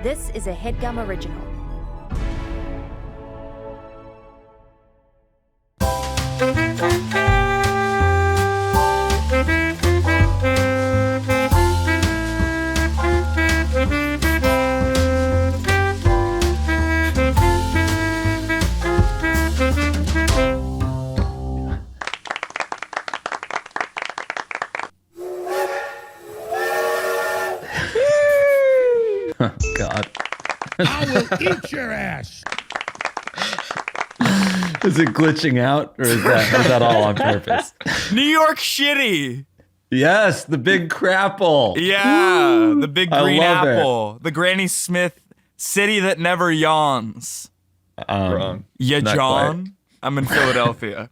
This is a Headgum original. God. I will eat your ass. Is it glitching out, or is that all on purpose? New York shitty. Yes, the big crapple. Yeah, the big I green love it. apple. The Granny Smith city that never yawns. Wrong. Yeah, Not John. I'm in Philadelphia.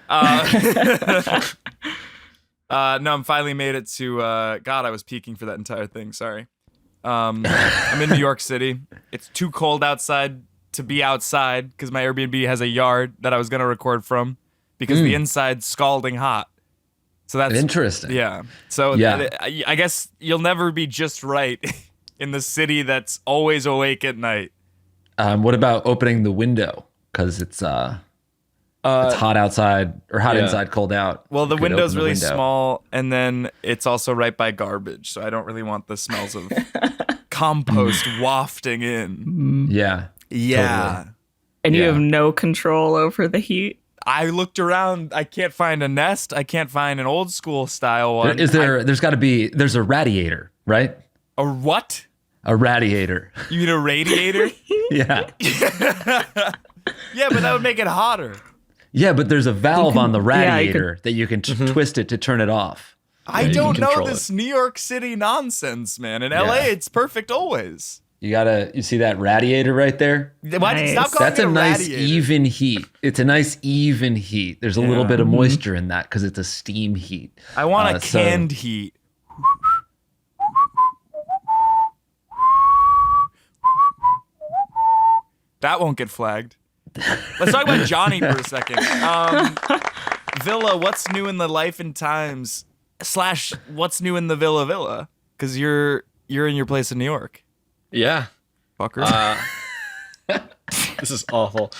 No, I'm finally made it to. God, I was peeking for that entire thing. Sorry. I'm in New York City. It's too cold outside to be outside because my Airbnb has a yard that I was gonna record from because the inside's scalding hot. So that's Interesting. Yeah. So Yeah. I guess you'll never be just right in the city that's always awake at night. What about opening the window? Because it's hot outside, or hot Yeah. inside, cold out. Well, the You could window's open the really window. small, and then it's also right by garbage, so I don't really want the smells of compost wafting in. Yeah. Yeah. And you Yeah. have no control over the heat. I looked around. I can't find a nest. I can't find an old school style one. There's a radiator, right? A what? A radiator. You mean a radiator? Yeah. Yeah, but that would make it hotter. Yeah, but there's a valve on the yeah, you radiator that you can twist it to turn it off. I you don't can know control this New York City nonsense, man. In LA, it's perfect always. You see that radiator right there? What? Nice. Stop calling That's it a nice radiator. even heat. It's a nice even heat. There's a little bit of moisture in that because it's a steam heat. I want a so- canned heat. That won't get flagged. Let's talk about Johnny for a second. Villa, what's new in the life and times / what's new in the Villa? Because you're in your place in New York, Yeah. fucker. This is awful.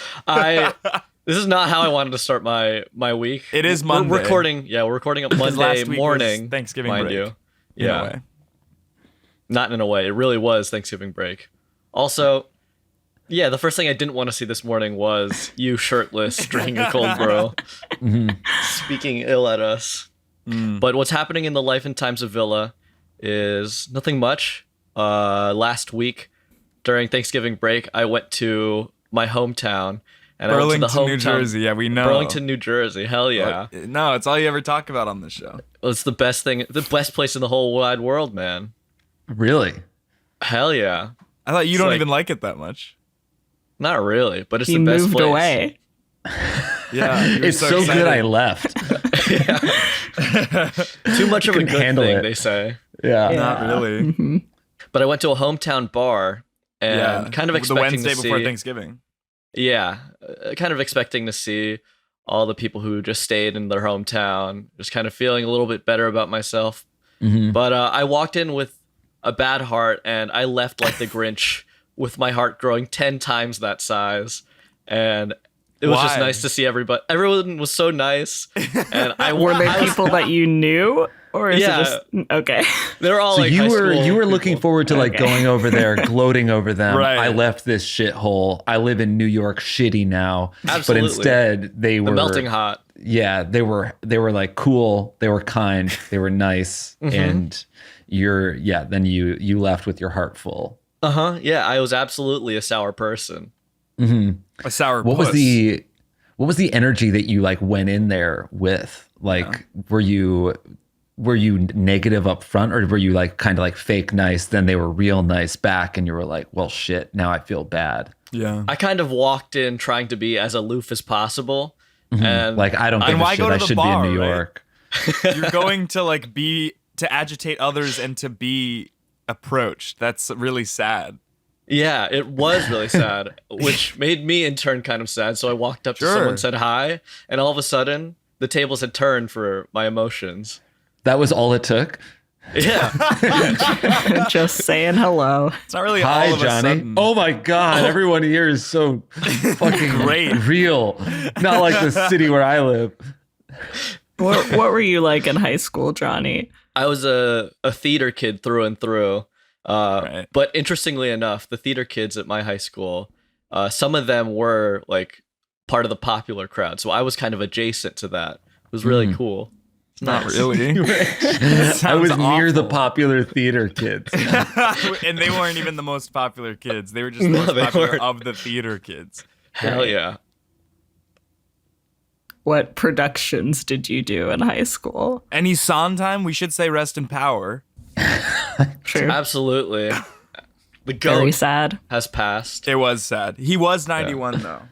This is not how I wanted to start my week. It is Monday. We're recording up Because Monday last week morning. was Thanksgiving mind break. you. In a Yeah. way. Not in a way. It really was Thanksgiving break. Also, yeah, the first thing I didn't want to see this morning was you shirtless drinking a cold brew, speaking ill at us. But what's happening in the life and times of Villa is nothing much. Last week during Thanksgiving break, I went to my hometown. And I went to the Burlington, New hometown- Jersey. Yeah, we know. Burlington, New Jersey. Hell yeah. No, it's all you ever talk about on this show. It's the best thing, the best place in the whole wide world, man. Really? Hell yeah. I thought you It's don't like- even like it that much. Not really, but it's He the best moved place. away. Yeah, you're It's so good excited. I left. Too much of a Couldn't good handle thing, it. they say. Yeah. Not really. But I went to a hometown bar and kind of the expecting Wednesday to before see, Thanksgiving. yeah, kind of expecting to see all the people who just stayed in their hometown, just kind of feeling a little bit better about myself. But I walked in with a bad heart and I left like the Grinch with my heart growing 10 times that size. And it was just Why? nice to see everybody. Everyone was so nice. And Were there people that you knew? Or is Yeah. it just okay? They were all So like you high were school looking people. forward to like Okay. going over there, gloating over them. Right. I left this shithole. I live in New York shitty now. Absolutely. But instead they The were melting hot. Yeah, they were like cool, they were kind, they were nice, and then you left with your heart full. Yeah, I was absolutely a sour person. A sour What puss. was the energy that you like went in there with? Like were you negative up front, or were you like kind of like fake nice, then they were real nice back and you were like, well shit, now I feel bad? Yeah. I kind of walked in trying to be as aloof as possible. And Like I don't give And a why shit, go to I the should bar, be in New right? York. You're going to like to agitate others and to be approached. That's really sad. yeah, it was really sad, which made me in turn kind of sad. So I walked up to Sure. someone, said hi, and all of a sudden the tables had turned for my emotions. That was all it took. Yeah. Just saying hello. It's not really Hi, all of a Johnny. sudden. Oh my God. Everyone here is so fucking Great. real. Not like the city where I live. What were you like in high school, Johnny? I was a theater kid through and through. Right. But interestingly enough, the theater kids at my high school, some of them were like part of the popular crowd. So I was kind of adjacent to that. It was really cool. Not Nice. really. I was near the awful. popular theater kids. And they weren't even the most popular kids. They were just the No, most they popular weren't. of the theater kids. Hell yeah. What productions did you do in high school? Any Sondheim, we should say rest in power. Sure. Absolutely. The Very goat sad. has passed. It was sad. He was 91 though.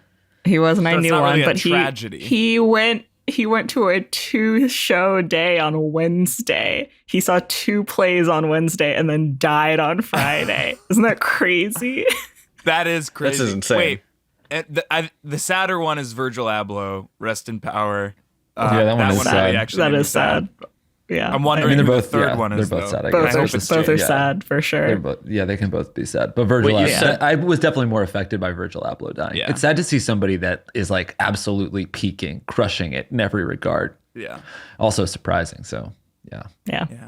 He was it's not 91, really a but tragedy. he went to a 2-show day on Wednesday. He saw 2 plays on Wednesday and then died on Friday. Isn't that crazy? That is crazy. This is insane. Wait, the sadder one is Virgil Abloh, rest in power. Yeah, that one is sad. really actually That made me is sad. Yeah. I'm wondering they're who both the third yeah, one is. They're both though. sad. I both guess. are, hope it's both are Jake. sad for They're sure. both, yeah, they can both be sad. But Virgil, Wait, you Abloh, said- I was definitely more affected by Virgil Abloh dying. Yeah. It's sad to see somebody that is like absolutely peaking, crushing it in every regard. Yeah. Also surprising. So yeah. Yeah. Yeah.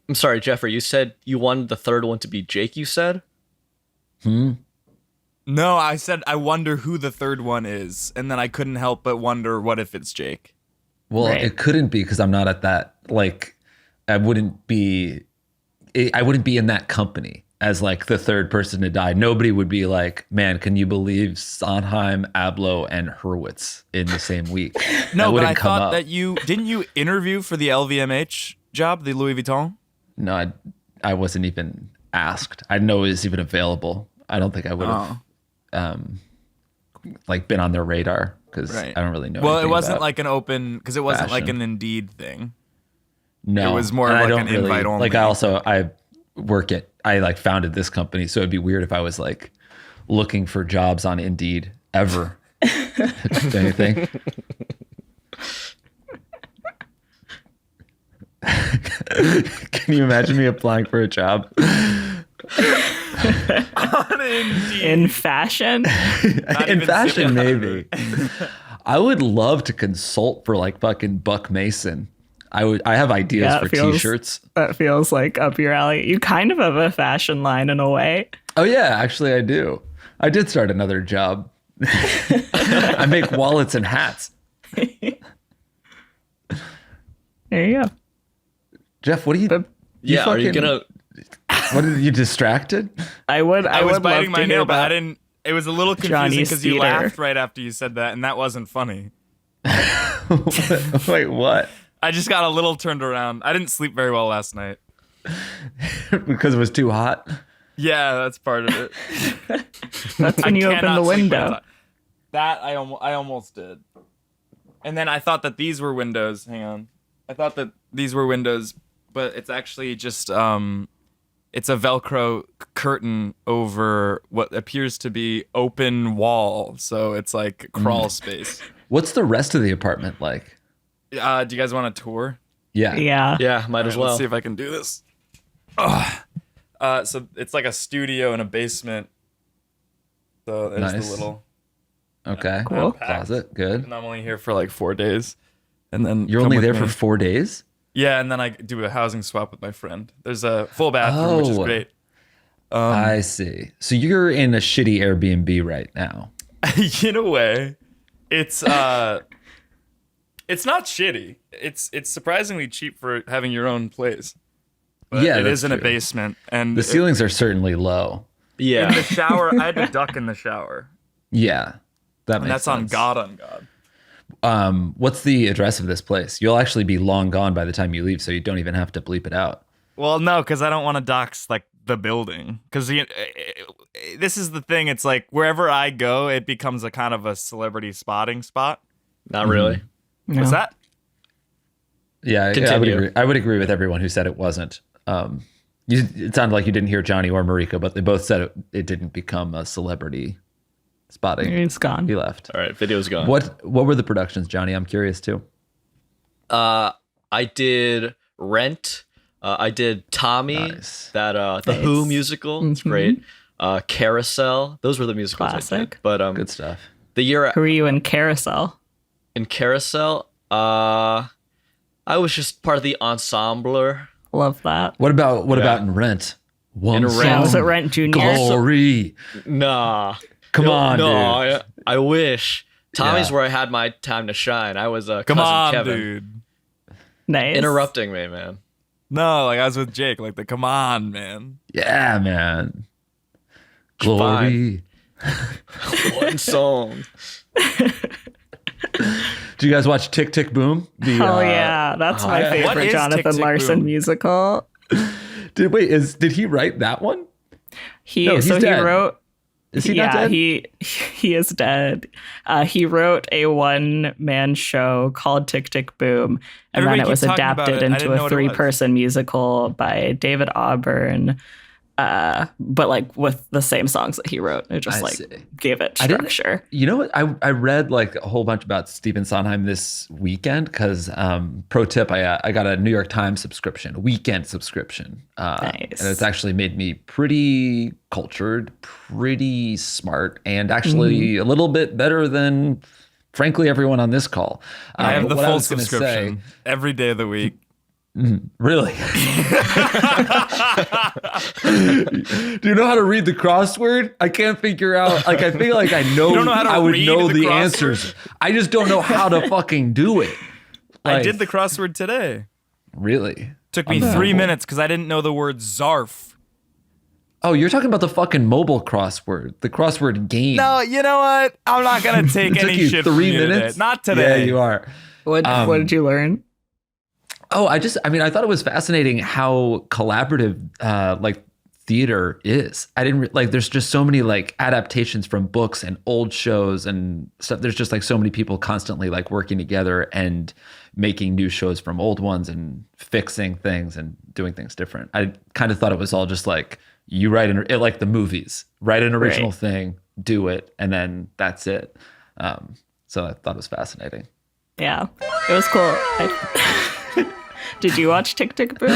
I'm sorry, Jeffrey, you said you wanted the third one to be Jake, you said? No, I said I wonder who the third one is, and then I couldn't help but wonder what if it's Jake. Well, Right. it couldn't be because I'm not at that. Like, I wouldn't be in that company as like the third person to die. Nobody would be like, man, can you believe Sondheim, Abloh, and Hurwitz in the same week? No, but wouldn't I come thought up. that you interview for the LVMH job, the Louis Vuitton. No, I wasn't even asked. I didn't know it was even available. I don't think I would have like been on their radar because Right. I don't really know. Well, it anything wasn't about- like an open because it wasn't like fashion. an Indeed thing. no. it was more And I like don't an really, invite only. Like I like founded this company, so it'd be weird if I was like looking for jobs on Indeed ever. Anything. Can you imagine me applying for a job? In fashion? Not In even fashion, similar. maybe. I would love to consult for like fucking Buck Mason. I have ideas Yeah, it for feels- t-shirts. That feels like up your alley. You kind of have a fashion line in a way. Oh yeah, actually I do. I did start another job. I make wallets and hats. There you go. Jeff, what are you? Yeah, are you fucking- gonna... What are you distracted? I would I was love biting to my hear nail, but I about- didn't. It was a little confusing Johnny's because you theater. laughed right after you said that, and that wasn't funny. Wait, what? I just got a little turned around. I didn't sleep very well last night. Because it was too hot. Yeah, that's part of it. That's when you open cannot the sleep when it's window. hot. That I almost did. And then I thought that these were windows. Hang on. I thought that these were windows, but it's actually just it's a Velcro curtain over what appears to be open wall. So it's like crawl space. What's the rest of the apartment like? Do you guys want a tour? Yeah. Yeah. Yeah, might as Alright, well. Let's see if I can do this. So it's like a studio and a basement. So there's Nice. the little. Okay. Cool. Closet. Good. And I'm only here for like 4 days, and then You're come only with there me. for 4 days? Yeah, and then I do a housing swap with my friend. There's a full bathroom, which is Oh. great. I see. So you're in a shitty Airbnb right now. In a way, it's not shitty. It's surprisingly cheap for having your own place. But Yeah, it that's is in a true. basement, and The ceilings are certainly low. in Yeah. the shower. I had to duck in the shower, Yeah. That and makes that's on sense. God on God. What's the address of this place? You'll actually be long gone by the time you leave, so you don't even have to bleep it out. Well, no, because I don't want to dox like the building. Because this is the thing. It's like wherever I go, it becomes a kind of a celebrity spotting spot. Not really. No. What's that? Yeah, I would Continue. agree. I would agree with everyone who said it wasn't. It sounded like you didn't hear Johnny or Marika, but they both said it didn't become a celebrity spotting. It's gone. He left. All right, video's gone. What were the productions, Johnny? I'm curious too. I did Rent, I did Tommy, Nice. that the Who Nice. musical. It's great. Carousel. Those were the musicals I did. Classic. But Good stuff. the year Who are you in Carousel? in Carousel, I was just part of the ensemble. Love that. What about in Rent? One In Rent. Yeah, was it song, Rent Junior? glory. Nah. Come on, no, dude. I wish. Tommy's Yeah. where I had my time to shine. I was Come cousin on, Kevin. dude. Nice. Interrupting me, man. No, like I was with Jake. Like the come on, man. Yeah, man. Glory. One song. Do you guys watch Tick Tick Boom? The, Hell yeah, that's my yeah. What favorite is Tick, Jonathan Tick, Larson Boom? musical. Did he write that one? No, he's He dead. wrote. Is he not dead? he is dead. He wrote a one-man show called Tick Tick Boom, and Everybody then it was keeps talking about adapted it. I into didn't know a what it was. three-person musical by David Auburn. But like with the same songs that he wrote, it just I like see. gave it I didn't- structure. You know what? I read like a whole bunch about Stephen Sondheim this weekend because pro tip, I got a New York Times subscription, a weekend subscription. Nice. And it's actually made me pretty cultured, pretty smart, and actually Mm-hmm. a little bit better than, frankly, everyone on this call. I have But the what full was gonna subscription every day of the week. Really? Do you know how to read the crossword? I can't figure out. Like, I feel like I know. You don't know how to I would read know the the crossword? answers. I just don't know how to fucking do it. I Like, did the crossword today. really. Took me 3 minutes because I didn't know the word zarf. Oh, you're talking about the fucking mobile crossword, the crossword game. No, you know what? I'm not gonna take It took any you shit from 3 you minutes. today. Not today. Yeah, you are. What did you learn? Oh, I thought it was fascinating how collaborative like theater is. I didn't like there's just so many like adaptations from books and old shows and stuff. There's just like so many people constantly like working together and making new shows from old ones and fixing things and doing things different. I kind of thought it was all just like you write it like the movies, write an original Right. thing, do it, and then that's it. So I thought it was fascinating. Yeah, it was cool. Did you watch Tick Tick Boom?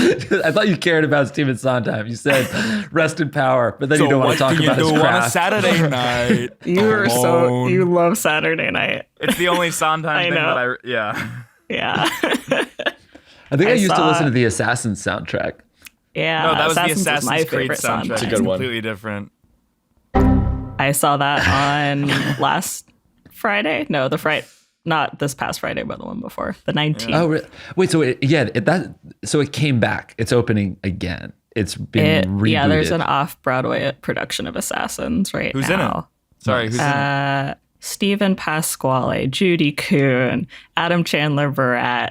I thought you cared about Stephen Sondheim. You said rest in power, but then you don't want to talk about his on a craft. Saturday night? You are Alone. you love Saturday Night. It's the only Sondheim I thing know. that yeah. Yeah. I think I used to saw- listen to the Assassins soundtrack. Yeah. No, that was Assassins the is Assassin's my Creed favorite soundtrack. soundtrack. It's a good one. Completely different. I saw that on last Friday. No, not this past Friday, but the one before, the 19th. Oh, wait. So it came back. It's opening again. It's been rebooted. Yeah, there's an off-Broadway production of Assassins right Who's in it? now. Sorry, who's in it? Stephen Pasquale, Judy Kuhn, Adam Chandler Barat,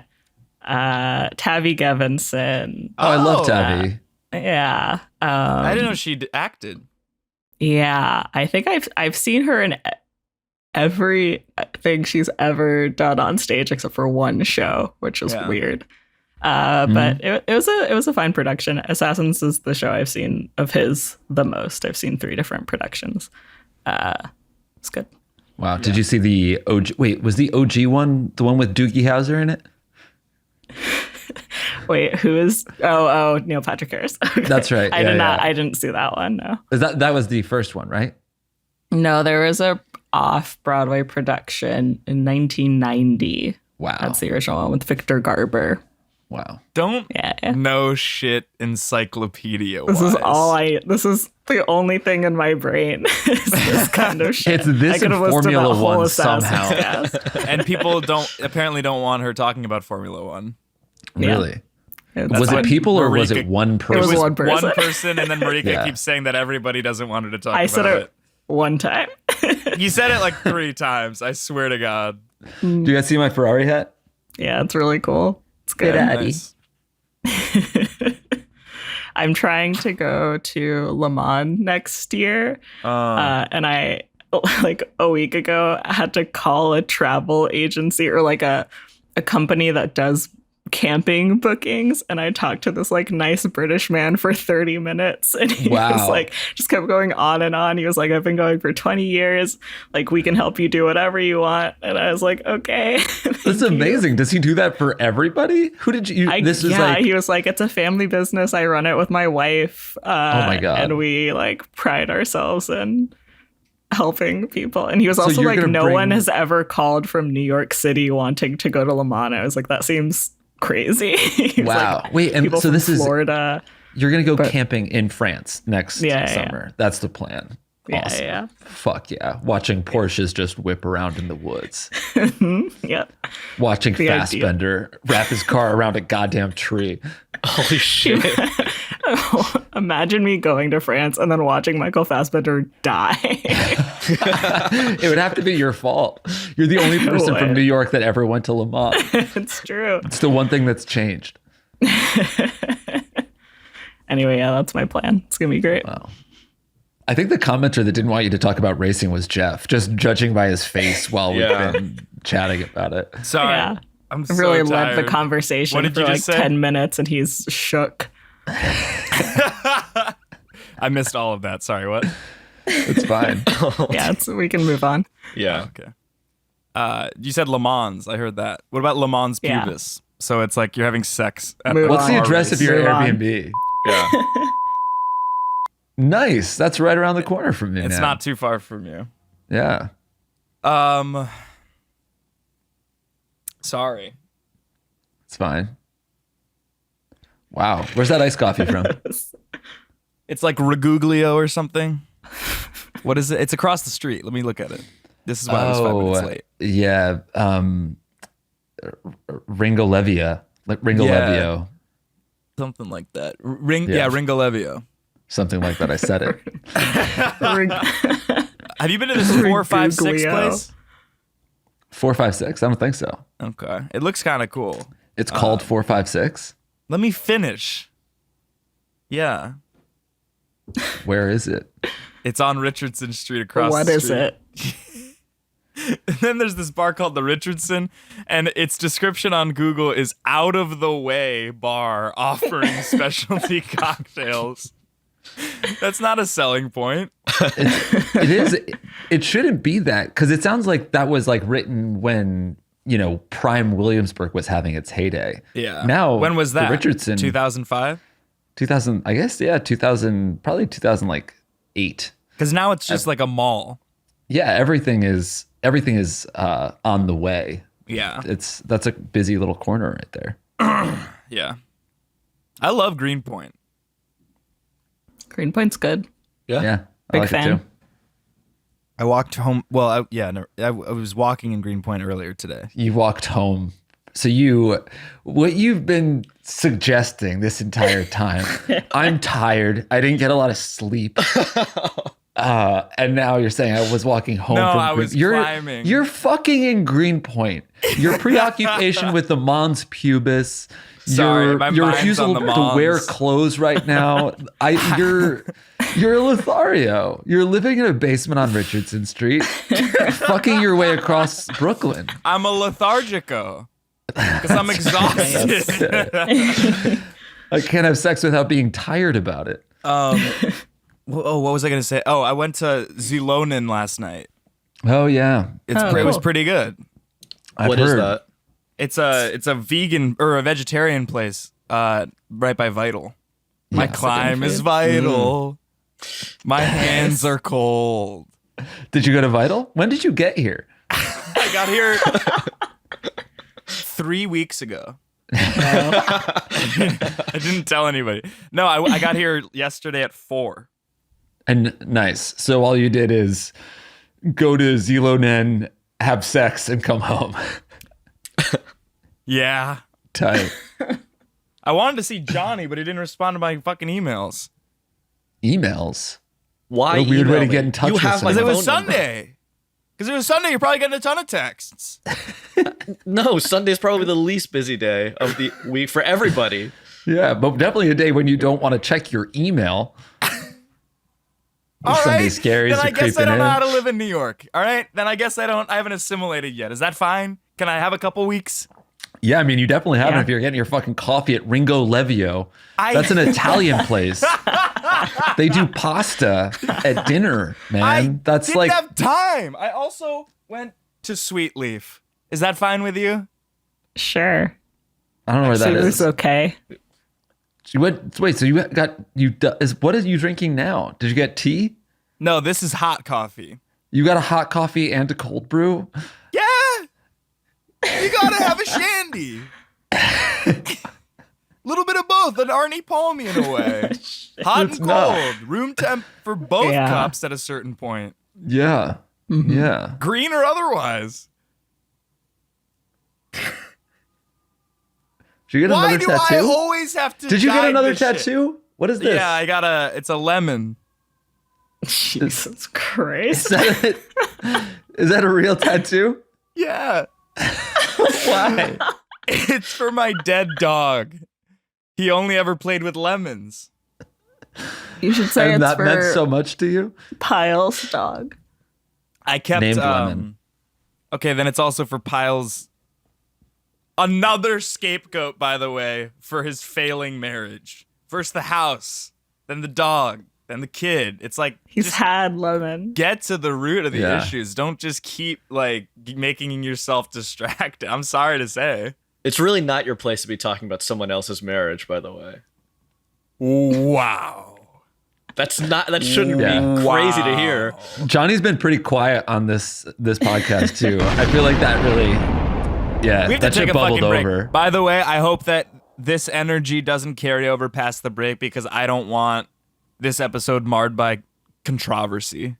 Tavi Gevinson. Oh, I love Oh. Tabby. Yeah. I didn't know she acted. Yeah, I think I've seen her in everything she's ever done on stage except for one show, which was Yeah. weird. But it was a fine production. Assassins is the show I've seen of his the most. I've seen 3 different productions. It's good. Wow. Did you see the OG? Wait, was the OG one the one with Doogie Howser in it? Wait, who is? Oh, Neil Patrick Harris. Okay. That's right. I Yeah, did not. yeah. I didn't see that one. No. That was the first one, right? No, there was a off-Broadway production in 1990. Wow. That's the original one with Victor Garber. Wow. Don't Yeah. know shit encyclopedia. This is the only thing in my brain is this kind of shit. It's this I could have and listened to Formula that whole One Assassins somehow. cast. And people apparently don't want her talking about Formula One. Yeah. Really? It's Was fine. it people or was Marika- it one It person? was It was one person. one person, and then Marika Yeah. keeps saying that everybody doesn't want her to talk I about said it. it one time. You said it like 3 times. I swear to God. Do you guys see my Ferrari hat? Yeah, it's really cool. It's good. Nice. I'm trying to go to Le Mans next year. And I, like a week ago, had to call a travel agency or like a company that does camping bookings, and I talked to this like nice British man for 30 minutes, and he was like, just kept going on and on. He was like, I've been going for 20 years. Like, we can help you do whatever you want. And I was like, okay. That's amazing. Does he do that for everybody? Who did you? He was like, it's a family business. I run it with my wife. Oh my God. And we like pride ourselves in helping people. And he was also like, no one has ever called from New York City wanting to go to Le Mans. I was like, that seems crazy. Wow. Like, wait, and so this Florida. You're going to go camping in France next summer. Yeah. That's the plan. Awesome. Yeah. Fuck yeah. Watching Porsches just whip around in the woods. Yep. Watching Fassbender wrap his car around a goddamn tree. Holy shit. Imagine me going to France and then watching Michael Fassbender die. It would have to be your fault. You're the only person from New York that ever went to Le Mans. It's true. It's the one thing that's changed. Anyway, yeah, that's my plan. It's going to be great. Wow. I think the commenter that didn't want you to talk about racing was Geoff, just judging by his face while we've been chatting about it. Sorry. Yeah. I'm really so tired. led the conversation for like 10 minutes and he's shook. I missed all of that. Sorry, what? It's fine. Yeah, we can move on. Yeah. Okay. You said Le Mans. I heard that. What about Le Mans pubis? So it's like you're having sex. What's the address of your Airbnb? Yeah. Nice. That's right around the corner from me. It's not too far from you. Yeah. Sorry. It's fine. Wow. Where's that iced coffee from? It's like Raguglio or something. What is it? It's across the street. Let me look at it. This is why I was 5 minutes late. Yeah. Ringolevia. Ringolevio. Something like that. Ringolevio. Something like that. I said it. Have you been to this 456 place? 456? I don't think so. Okay. It looks kind of cool. It's called 456? Let me finish. Yeah. Where is it? It's on Richardson Street across the street. What is it? And then there's this bar called the Richardson, and its description on Google is out of the way bar offering specialty cocktails. That's not a selling point. It is. It shouldn't be that, because it sounds like that was like written when, prime Williamsburg was having its heyday. Yeah. Now, when was that? The Richardson. 2005? 2000, I guess, yeah, 2000, probably 2008. Because now it's just like a mall. Yeah, everything is on the way. Yeah. That's a busy little corner right there. Yeah. I love Greenpoint. Greenpoint's good. Yeah. I Big like fan. it too. I walked home. Well, I was walking in Greenpoint earlier today. You walked home. So what you've been suggesting this entire time, I'm tired. I didn't get a lot of sleep. And now you're saying I was walking home. No, from I was climbing. You're fucking in Greenpoint. Your preoccupation with the Mons pubis. Sorry, my your mind's refusal on the to Mons. wear clothes right now. You're a Lothario. You're living in a basement on Richardson Street, fucking your way across Brooklyn. I'm a lethargico because I'm exhausted. I can't have sex without being tired about it. What was I going to say? Oh, I went to Zilonen last night. Oh yeah, It was pretty good. What is that? It's a vegan or a vegetarian place right by Vital. My climb is vital. My hands are cold. Did you go to Vital? When did you get here? I got here 3 weeks ago. I didn't tell anybody. No, I got here yesterday at 4. And nice. So all you did is go to Zilonen, have sex, and come home. Yeah. Tight. I wanted to see Johnny, but he didn't respond to my fucking emails. Emails? Why? What a weird way to email get me? in touch You with have my Because it someone. was phone number. Sunday. Because it was Sunday, you're probably getting a ton of texts. No, Sunday's probably the least busy day of the week for everybody. Yeah, but definitely a day when you don't want to check your email. All Sunday right, scaries then I are guess I creeping don't know in. how to live in New York. All right, then I guess I haven't assimilated yet. Is that fine? Can I have a couple weeks? Yeah, I mean, you definitely have Yeah. it if you're getting your fucking coffee at Ringo Levio. That's an Italian place. They do pasta at dinner, man. That's didn't like have time. I also went to Sweet Leaf. Is that fine with you? Sure. I don't know where that It is. was okay. Wait, so what are you drinking now? Did you get tea? No, this is hot coffee. You got a hot coffee and a cold brew? Yeah. You gotta have a shandy. Little bit of both, an Arnie Palmy in a way. Hot and cold, room temp for both cups at a certain point. Yeah. Yeah. Green or otherwise. Did you get Why another do tattoo? I always have to Did you get guide another this shit? tattoo? What is this? Yeah, it's a lemon. Jesus Christ. Is that a real tattoo? Yeah. Why? It's for my dead dog. He only ever played with lemons. You should say And it's that for meant so much to you? Piles' dog. I kept Named lemon. Okay, then it's also for Piles. Another scapegoat, by the way, for his failing marriage. First the house, then the dog, then the kid. It's like He's just had lemon. get to the root of the Yeah. issues. Don't just keep like making yourself distracted. I'm sorry to say. It's really not your place to be talking about someone else's marriage, by the way. Wow. That shouldn't be crazy to hear. Johnny's been pretty quiet on this podcast too. I feel like that really, yeah, We have to that take shit a bubbled fucking break. over. By the way, I hope that this energy doesn't carry over past the break because I don't want this episode marred by controversy.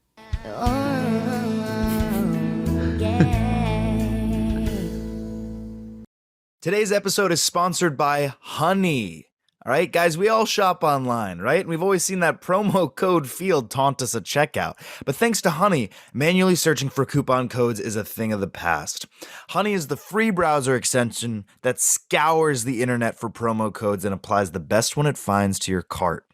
Today's episode is sponsored by Honey. All right, guys, we all shop online, right? And we've always seen that promo code field taunt us at checkout. But thanks to Honey, manually searching for coupon codes is a thing of the past. Honey is the free browser extension that scours the internet for promo codes and applies the best one it finds to your cart.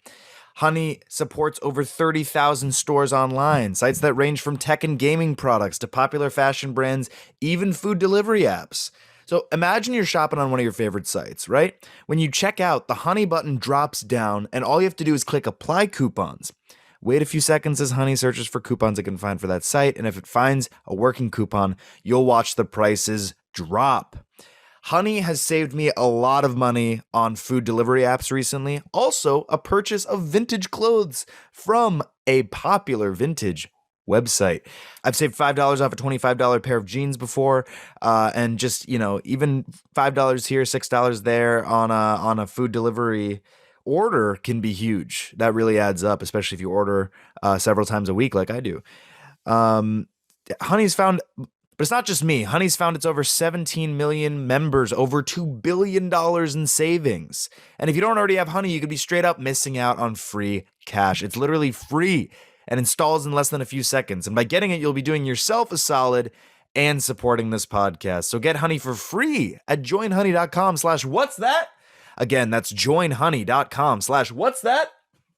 Honey supports over 30,000 stores online, sites that range from tech and gaming products to popular fashion brands, even food delivery apps. So imagine you're shopping on one of your favorite sites, right? When you check out, the Honey button drops down and all you have to do is click apply coupons. Wait a few seconds as Honey searches for coupons it can find for that site, and if it finds a working coupon, you'll watch the prices drop. Honey has saved me a lot of money on food delivery apps recently. Also, a purchase of vintage clothes from a popular vintage website. I've saved $5 off a $25 pair of jeans before, and just, even $5 here, $6 there on a food delivery order can be huge. That really adds up, especially if you order several times a week like I do. Honey's found, but it's not just me. Honey's found its over 17 million members, over $2 billion in savings. And if you don't already have Honey, you could be straight up missing out on free cash. It's literally free and installs in less than a few seconds. And by getting it, you'll be doing yourself a solid and supporting this podcast. So get Honey for free at joinhoney.com/what's that? Again, that's joinhoney.com/what's that?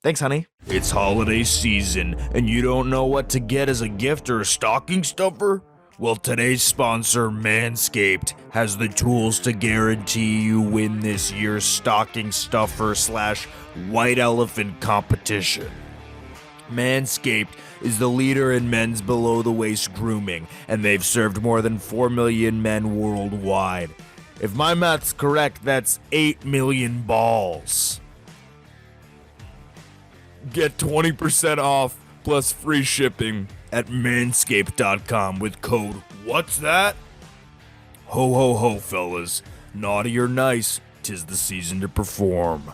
Thanks, Honey. It's holiday season, and you don't know what to get as a gift or a stocking stuffer? Well, today's sponsor, Manscaped, has the tools to guarantee you win this year's stocking stuffer / white elephant competition. Manscaped is the leader in men's below-the-waist grooming, and they've served more than 4 million men worldwide. If my math's correct, that's 8 million balls. Get 20% off plus free shipping at manscaped.com with code What's That? Ho ho ho, fellas. Naughty or nice, 'tis the season to perform.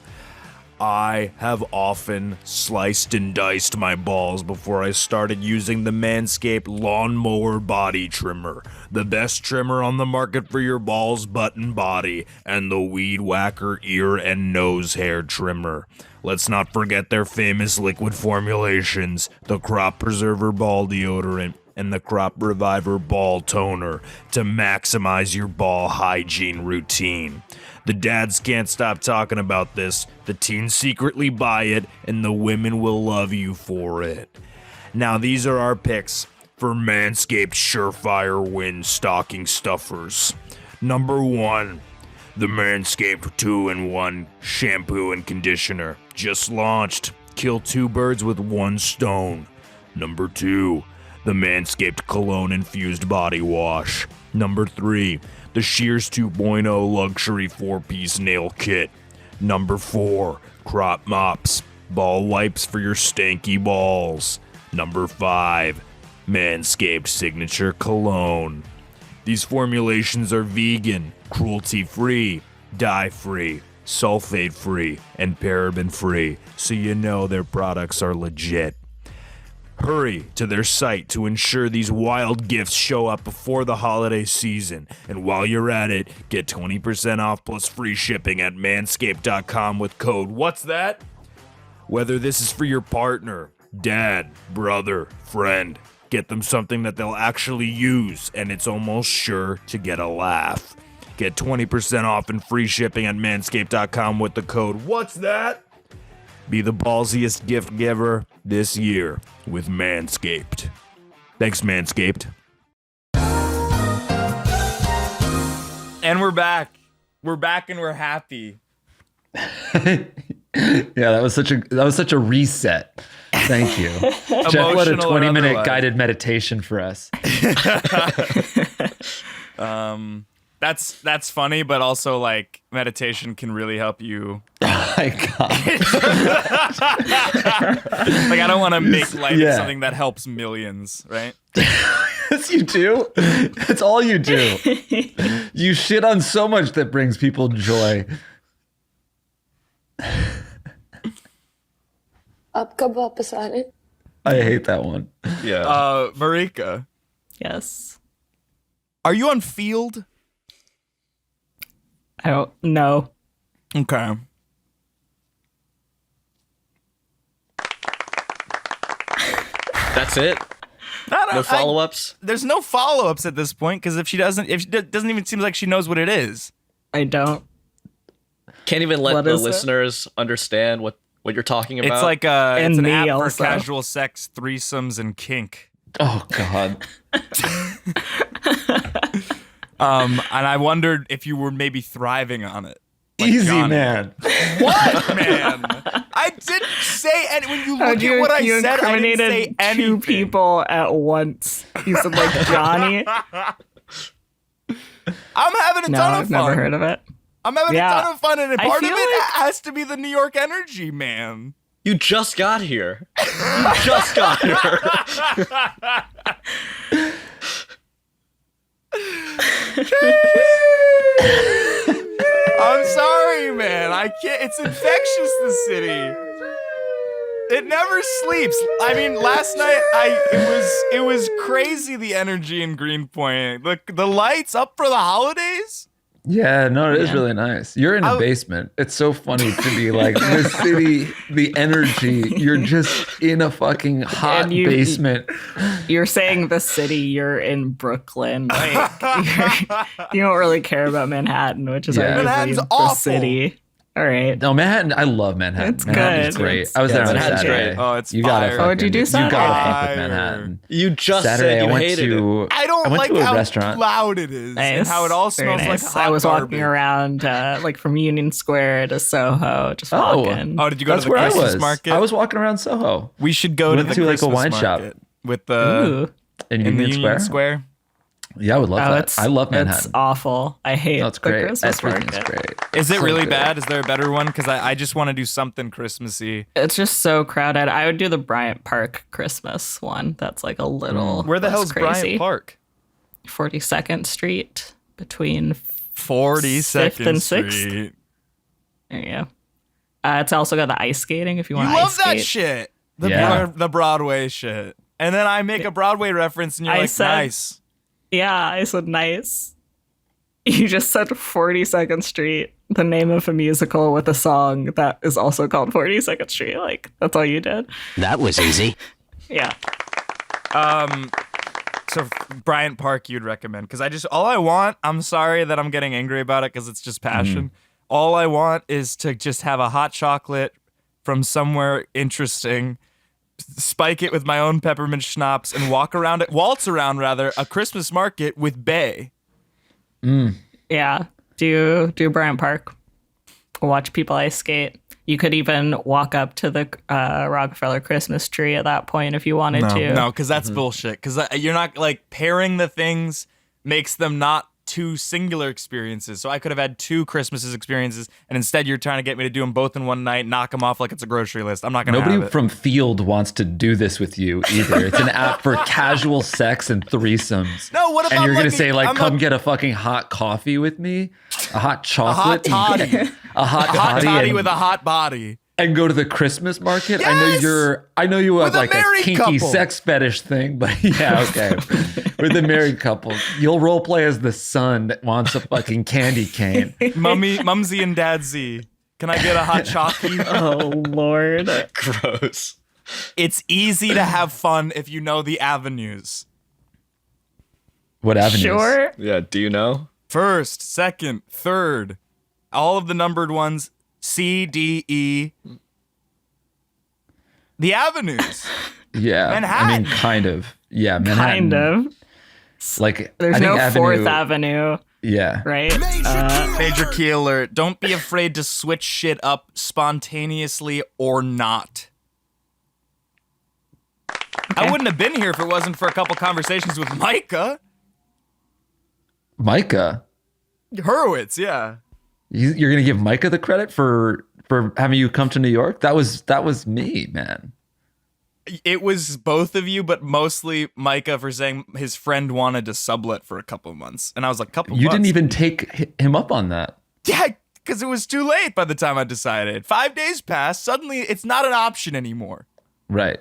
I have often sliced and diced my balls before I started using the Manscaped Lawnmower Body Trimmer, the best trimmer on the market for your balls, butt, and body, and the Weed Whacker ear and nose hair trimmer. Let's not forget their famous liquid formulations, the Crop Preserver Ball Deodorant and the Crop Reviver Ball Toner, to maximize your ball hygiene routine. The dads can't stop talking about this, the teens secretly buy it, and the women will love you for it. Now these are our picks for Manscaped Surefire Win Stocking Stuffers. Number 1, the Manscaped 2-in-1 shampoo and conditioner. Just launched. Kill 2 birds with 1 stone. Number 2, the Manscaped Cologne Infused Body Wash. Number 3, the Shears 2.0 Luxury 4-piece Nail Kit. Number 4, Crop Mops. Ball wipes for your stanky balls. Number 5, Manscaped Signature Cologne. These formulations are vegan, cruelty-free, dye-free, sulfate-free, and paraben-free, so you know their products are legit. Hurry to their site to ensure these wild gifts show up before the holiday season. And while you're at it, get 20% off plus free shipping at manscaped.com with code What's That? Whether this is for your partner, dad, brother, friend, get them something that they'll actually use, and it's almost sure to get a laugh. Get 20% off and free shipping at manscaped.com with the code What's That? Be the ballsiest gift giver this year with Manscaped. Thanks, Manscaped. And we're back. We're back and we're happy. Yeah, that was such a reset. Thank you. Geoff led a 20-minute guided meditation for us. That's funny, but also like meditation can really help you. Oh my God. Like I don't want to make light of something that helps millions, right? Yes, you do. That's all you do. You shit on so much that brings people joy. आप कब वापस आ रहे? I hate that one. Yeah. Marika, Yes. are you on field? I don't know. Okay. That's it? No follow-ups? There's no follow-ups at this point because if it doesn't even seem like she knows what it is. I don't. Can't even let What the is it? listeners understand what you're talking about. It's like And it's an me app also. for casual sex, threesomes, and kink. Oh God. And I wondered if you were maybe thriving on it. Like Easy, Johnny. man. What, man? I didn't say any. When you How look at what I you said, I didn't say incriminated anything. two people at once. You said like Johnny. I'm having a No, ton of I've fun. never heard of it. I'm having a Yeah. ton of fun, and I part of feel it like- has to be the New York energy, man. You just got here. You just got here. I'm sorry, man. I can't. It's infectious. The city. It never sleeps. I mean, last night it was crazy. The energy in Greenpoint. The lights up for the holidays. Yeah, no, it is really nice. You're in a basement. It's so funny to be like the city, the energy. You're just in a fucking hot And you- basement. You're saying the city. You're in Brooklyn. Like you don't really care about Manhattan, which is Yeah. arguably Manhattan's the awful. city. All right. No, Manhattan. I love Manhattan. It's Manhattan's good. great. It's- I was there on Manhattan's Saturday. great. Oh, it's you gotta fire. fucking, What'd you do You gotta fuck Saturday? with Manhattan. You just Saturday, said I you went hated it. to. I don't went like to a how restaurant. loud it is and how it all Very smells like nice. hot I was garbage. walking around like from Union Square to Soho, just Oh. walking. Oh, did you go That's to the where I Christmas was. market? I was walking around Soho We should go to Went the to, like, a Christmas wine shop. market with the Ooh. in in the Union Union Square. Square. Yeah, I would love Oh, that. I love Manhattan. It's awful. I hate That's the great. Christmas Everything's market. great. Is it So really good. bad? Is there a better one? Because I just want to do something Christmassy. It's just so crowded. I would do the Bryant Park Christmas one. That's like a little Where the less hell's crazy. Bryant Park? 42nd Street between 42nd 5th and 6th. Street. there you go. It's also got the ice skating if you You want to love ice that skate. shit. Yeah. The Broadway shit. And then I make a Broadway reference and you're I like, said- nice. Yeah, I said nice. You just said 42nd Street, the name of a musical with a song that is also called 42nd Street. Like, that's all you did? That was easy. Yeah. So Bryant Park you'd recommend. Because all I want, I'm sorry that I'm getting angry about it because it's just passion. All I want is to just have a hot chocolate from somewhere interesting, spike it with my own peppermint schnapps, and waltz around a Christmas market with Bay. Yeah. Do Bryant Park. Watch people ice skate. You could even walk up to the Rockefeller Christmas tree at that point if you wanted to. No, because that's bullshit. Because you're not like pairing the things makes them not two singular experiences. So I could have had two Christmases experiences, and instead you're trying to get me to do them both in one night, knock them off like it's a grocery list. I'm not going to have it. Nobody from Field wants to do this with you either. It's an app for casual sex and threesomes. No, what about and you're like going to say like, I'm come get a fucking hot coffee with me, a hot chocolate, a hot toddy, a hot totty with a hot body. And go to the Christmas market. Yes! I know you have With a like a married kinky couple. sex fetish thing, but yeah, okay. With a married couple, you'll role play as the son that wants a fucking candy cane. Mumsy and Dadsy. Can I get a hot chocolate? Oh, Lord. Gross. It's easy to have fun if you know the avenues. What avenues? Sure. Yeah, do you know? First, second, third. All of the numbered ones. C, D, E. The avenues. Yeah, Manhattan. I mean, kind of. Yeah, Manhattan. Kind of. Like, There's I think no Fourth Avenue, Yeah. right? Major key alert. Don't be afraid to switch shit up spontaneously or not. I wouldn't have been here if it wasn't for a couple conversations with Micah. Micah. Hurwitz, yeah. You're gonna give Micah the credit for having you come to New York? That was me, man. It was both of you, but mostly Micah for saying his friend wanted to sublet for a couple of months. And I was like, couple You months? didn't even take him up on that. Yeah, because it was too late by the time I decided. 5 days passed. Suddenly, it's not an option anymore. Right.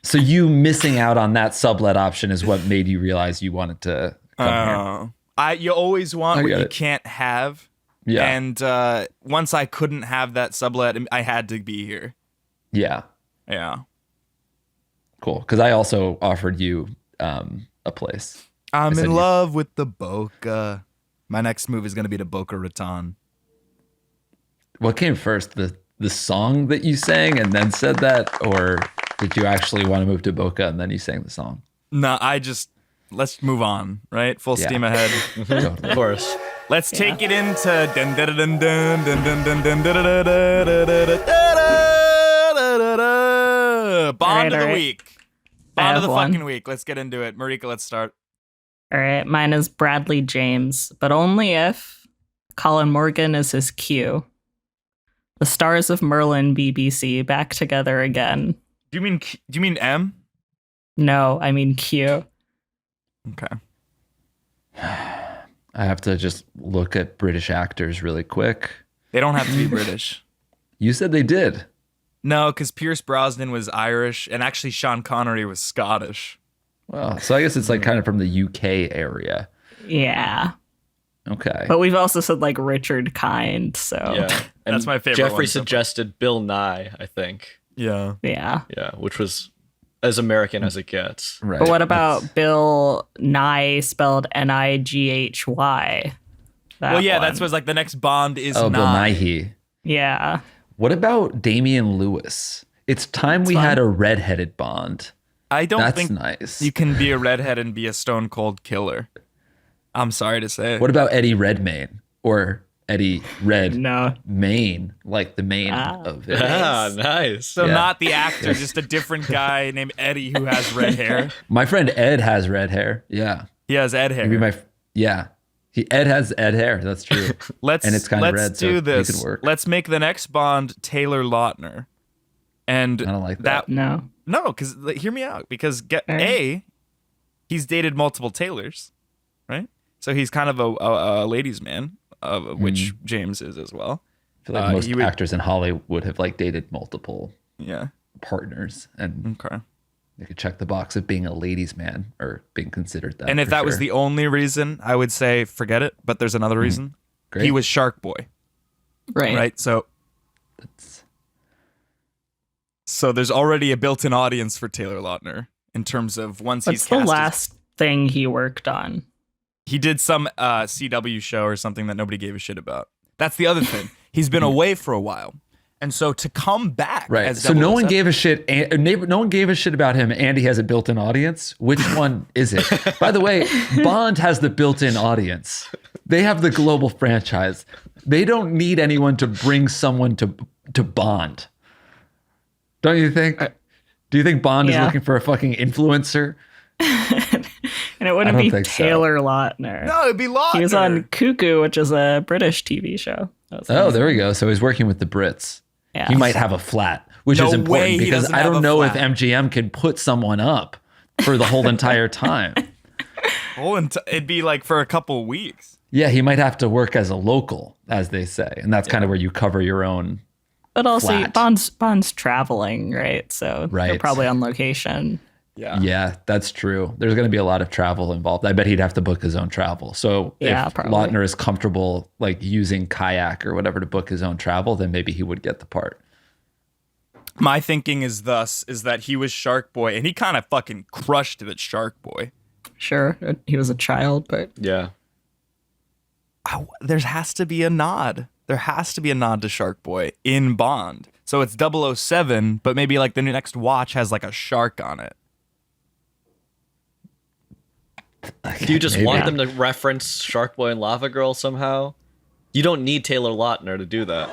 So you missing out on that sublet option is what made you realize you wanted to come here. You always want I what get you it. can't have. Yeah. And once I couldn't have that sublet, I had to be here. Yeah. Yeah. Cool. Because I also offered you a place. I'm said in you- love with the Boca. My next move is going to be to Boca Raton. What came first? The song that you sang and then said that, or did you actually want to move to Boca and then you sang the song? No, let's move on, right? Full Yeah. steam ahead. Totally. Of course. Let's take it into dun dun dun dun dun dun dun dun dun dun dun dun dun dun. Bond of the Alright. week. I Bond of have the one. fucking week. Let's get into it. Marika, let's start. All right, mine is Bradley James, but only if Colin Morgan is his Q. The stars of Merlin BBC back together again. Do you mean M? No, I mean Q. Okay. I have to just look at British actors really quick. They don't have to be British. You said they did. No, because Pierce Brosnan was Irish, and actually Sean Connery was Scottish. Well, so I guess it's like kind of from the UK area. Yeah. Okay. But we've also said like Richard Kind, so Yeah. And That's my favorite Jeffrey one so far. suggested Bill Nye, I think. Yeah. yeah. Yeah, which was as American as it gets. Right. But what about Bill Nye spelled Nighy? Well, yeah, one. that's what's like the next Bond is Bill Nye. Nighy. Yeah. What about Damian Lewis? It's time we fun. had a redheaded Bond. I don't That's think nice. you can be a redhead and be a stone cold killer. I'm sorry to say. What about Eddie Redmayne or Eddie Red No. Maine, like the mane of it? Ah, nice. So Yeah. not the actor, just a different guy named Eddie who has red hair. My friend Ed has red hair. Yeah. He has Ed hair. Maybe Ed has Ed hair. That's true. Let's and it's kinda let's red, so do it this. could work. Let's make the next Bond Taylor Lautner. And I don't like that. No. No, because hear me out. Because Alright. he's dated multiple Taylors, right? So he's kind of a ladies' man, which James is as well. I feel like most he would- actors in Hollywood have like dated multiple Yeah. partners, and Okay. they could check the box of being a ladies' man or being considered that. And if for that was sure. the only reason, I would say forget it. But there's another reason. Great. He was Shark Boy, Right. right? So there's already a built-in audience for Taylor Lautner in terms of once What's he's the cast. last thing he worked on? He did some CW show or something that nobody gave a shit about. That's the other thing. He's been away for a while. And so to come back, Right. as So no one 007 gave a shit. No one gave a shit about him, and he has a built-in audience. Which one is it? By the way, Bond has the built-in audience. They have the global franchise. They don't need anyone to bring someone to Bond. Don't you think? Do you think Bond is looking for a fucking influencer? And it wouldn't be think so. Taylor Lautner. No, it'd be Lautner. He was on Cuckoo, which is a British TV show. Oh, there we go. So he's working with the Brits. Yeah. He might have a flat, which No is way important he because doesn't I have don't a know if flat. MGM can put someone up for the whole entire time. It'd be like for a couple weeks. Yeah, he might have to work as a local, as they say, and that's kind of where you cover your own. But also, flat. Bond's traveling, right? So they're Right. probably on location. Yeah, that's true. There's going to be a lot of travel involved. I bet he'd have to book his own travel. So Yeah, if probably. Lautner is comfortable like using kayak or whatever to book his own travel, then maybe he would get the part. My thinking is that he was Shark Boy, and he kind of fucking crushed it at Shark Boy. Sure, he was a child, but Yeah. There has to be a nod. There has to be a nod to Shark Boy in Bond. So it's 007, but maybe like the next watch has like a shark on it. Do you just Maybe. want them to reference Shark Boy and Lava Girl somehow? You don't need Taylor Lautner to do that.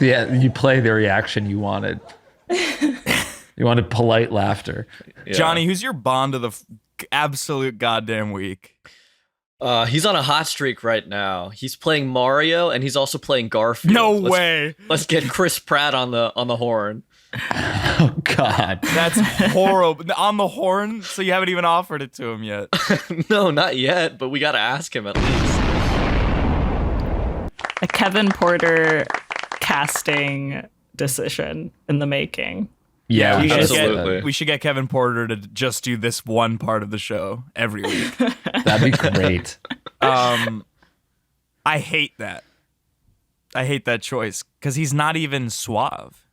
Yeah, you play the reaction you wanted. You wanted polite laughter. Yeah. Johnny, who's your Bond of the absolute goddamn week? He's on a hot streak right now. He's playing Mario and he's also playing Garfield. No way. Let's get Chris Pratt on the horn. Oh God. That's horrible. On the horn, so you haven't even offered it to him yet. No, not yet, but we got to ask him at least. a Kevin Porter casting decision in the making. Yeah, we we should, should Absolutely. we should get Kevin Porter to just do this one part of the show every week. That'd be great. I hate that. I hate that choice because he's not even suave.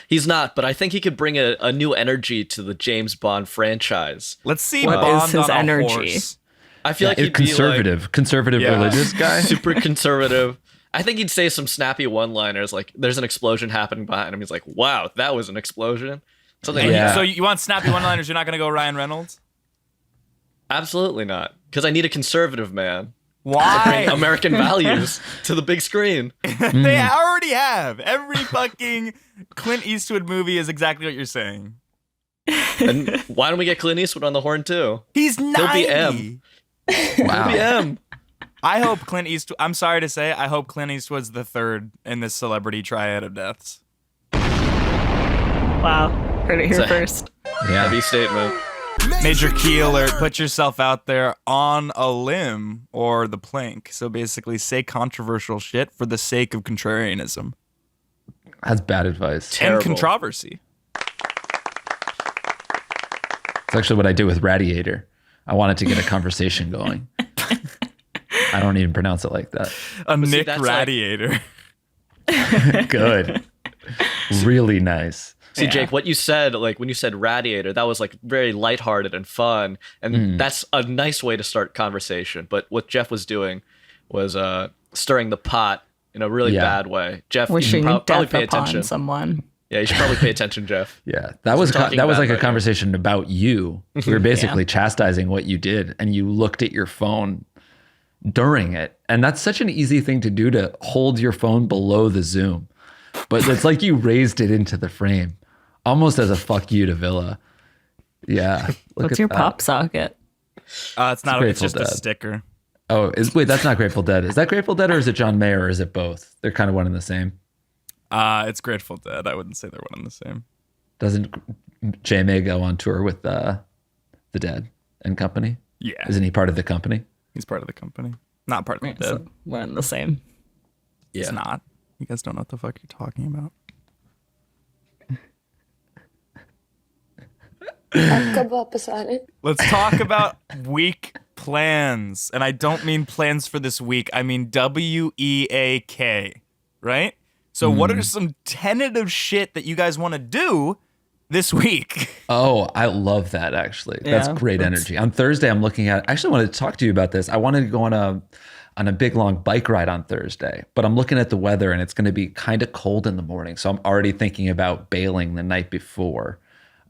He's not, but I think he could bring a new energy to the James Bond franchise. Let's see What Bond is his on a energy? horse. I feel like he'd conservative Yeah. religious guy. be like super conservative. I think he'd say some snappy one-liners like there's an explosion happening behind him. He's like, wow, that was an explosion. Something Yeah. like So you want snappy one-liners? You're not going to go Ryan Reynolds? absolutely not. Because I need a conservative man. Why? Bring American values to the big screen. They already have. Every fucking Clint Eastwood movie is exactly what you're saying. And why don't we get Clint Eastwood on the horn too? He's 90. He'll be M. Wow. PM. I hope Clint Eastwood. I'm sorry to say, I hope Clint Eastwood's the third in this celebrity triad of deaths. Wow. Heard it here So- first. Yeah. Heavy statement. Major key alert, put yourself out there on a limb or the plank. So basically, say controversial shit for the sake of contrarianism That's bad advice. Terrible. and controversy. It's actually what I do with Radiator. I wanted to get a conversation going. I don't even pronounce it like that. A see, Nick that's like- Radiator. Good. Really nice. See, Jake, what you said, like when you said radiator, that was like very lighthearted and fun. And that's a nice way to start conversation. But what Geoff was doing was stirring the pot in a really Yeah. bad way. Geoff, you Wishing should probably death pay upon attention. someone. Yeah, you should probably pay attention, Geoff. Yeah, that was talking that was bad like a about you. conversation about you. We were basically chastising what you did, and you looked at your phone during it, and that's such an easy thing to do, to hold your phone below the zoom, but it's like you raised it into the frame, almost as a fuck you to Villa. Yeah, look What's at your that. pop socket? It's not. It's Grateful just a Dead. sticker. Oh, wait, that's not Grateful Dead. Is that Grateful Dead or is it John Mayer or is it both? They're kind of one and the same. It's Grateful Dead. I wouldn't say they're one and the same. Doesn't J May go on tour with the Dead and company? Yeah, Isn't he part of the company? he's part of the company. Not part of the Dead. So we're in the same. He's not. You guys don't know what the fuck you're talking about. आप कब वापस आ रहे? Let's talk about week plans. And I don't mean plans for this week. I mean WEAK, right? So what are some tentative shit that you guys want to do this week? Oh, I love that actually. That's Yeah, great that's- energy. On Thursday, I'm looking at, I actually wanted to talk to you about this. I wanted to go on on a big long bike ride on Thursday, but I'm looking at the weather and it's going to be kind of cold in the morning. So I'm already thinking about bailing the night before.